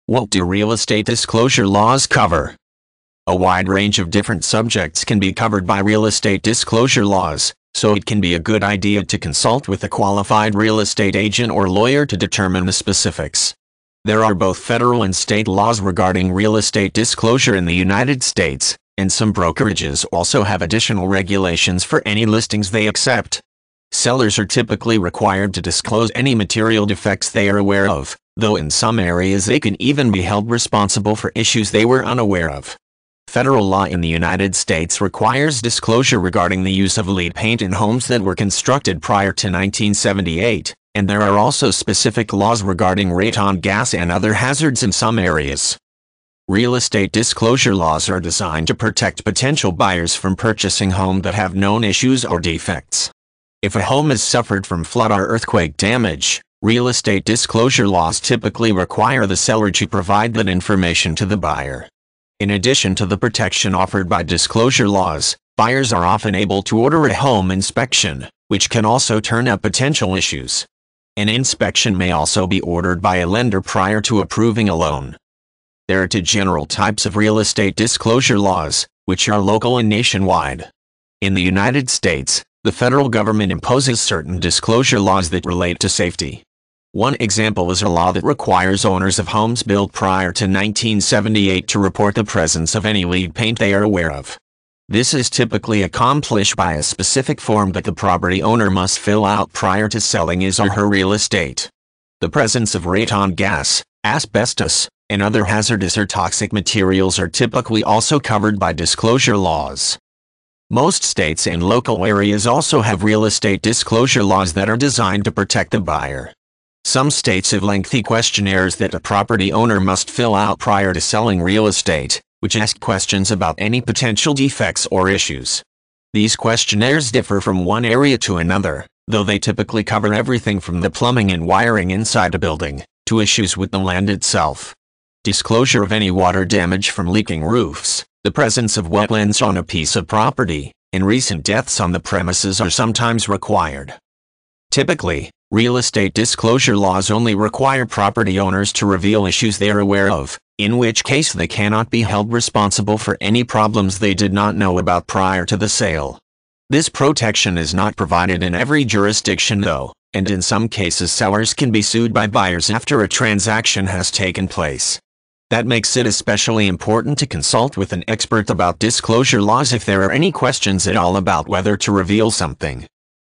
What do real estate disclosure laws cover? A wide range of different subjects can be covered by real estate disclosure laws, so it can be a good idea to consult with a qualified real estate agent or lawyer to determine the specifics. There are both federal and state laws regarding real estate disclosure in the United States, and some brokerages also have additional regulations for any listings they accept. Sellers are typically required to disclose any material defects they are aware of, though in some areas they can even be held responsible for issues they were unaware of. Federal law in the United States requires disclosure regarding the use of lead paint in homes that were constructed prior to 1978, and there are also specific laws regarding radon gas and other hazards in some areas. Real estate disclosure laws are designed to protect potential buyers from purchasing homes that have known issues or defects. If a home has suffered from flood or earthquake damage, real estate disclosure laws typically require the seller to provide that information to the buyer. In addition to the protection offered by disclosure laws, buyers are often able to order a home inspection, which can also turn up potential issues. An inspection may also be ordered by a lender prior to approving a loan. There are two general types of real estate disclosure laws, which are local and nationwide. In the United States, the federal government imposes certain disclosure laws that relate to safety. One example is a law that requires owners of homes built prior to 1978 to report the presence of any lead paint they are aware of. This is typically accomplished by a specific form that the property owner must fill out prior to selling his or her real estate. The presence of radon gas, asbestos, and other hazardous or toxic materials are typically also covered by disclosure laws. Most states and local areas also have real estate disclosure laws that are designed to protect the buyer. Some states have lengthy questionnaires that a property owner must fill out prior to selling real estate, which ask questions about any potential defects or issues. These questionnaires differ from one area to another, though they typically cover everything from the plumbing and wiring inside a building, to issues with the land itself. Disclosure of any water damage from leaking roofs, the presence of wetlands on a piece of property, and recent deaths on the premises are sometimes required. Typically, real estate disclosure laws only require property owners to reveal issues they are aware of, in which case they cannot be held responsible for any problems they did not know about prior to the sale. This protection is not provided in every jurisdiction though, and in some cases sellers can be sued by buyers after a transaction has taken place. That makes it especially important to consult with an expert about disclosure laws if there are any questions at all about whether to reveal something.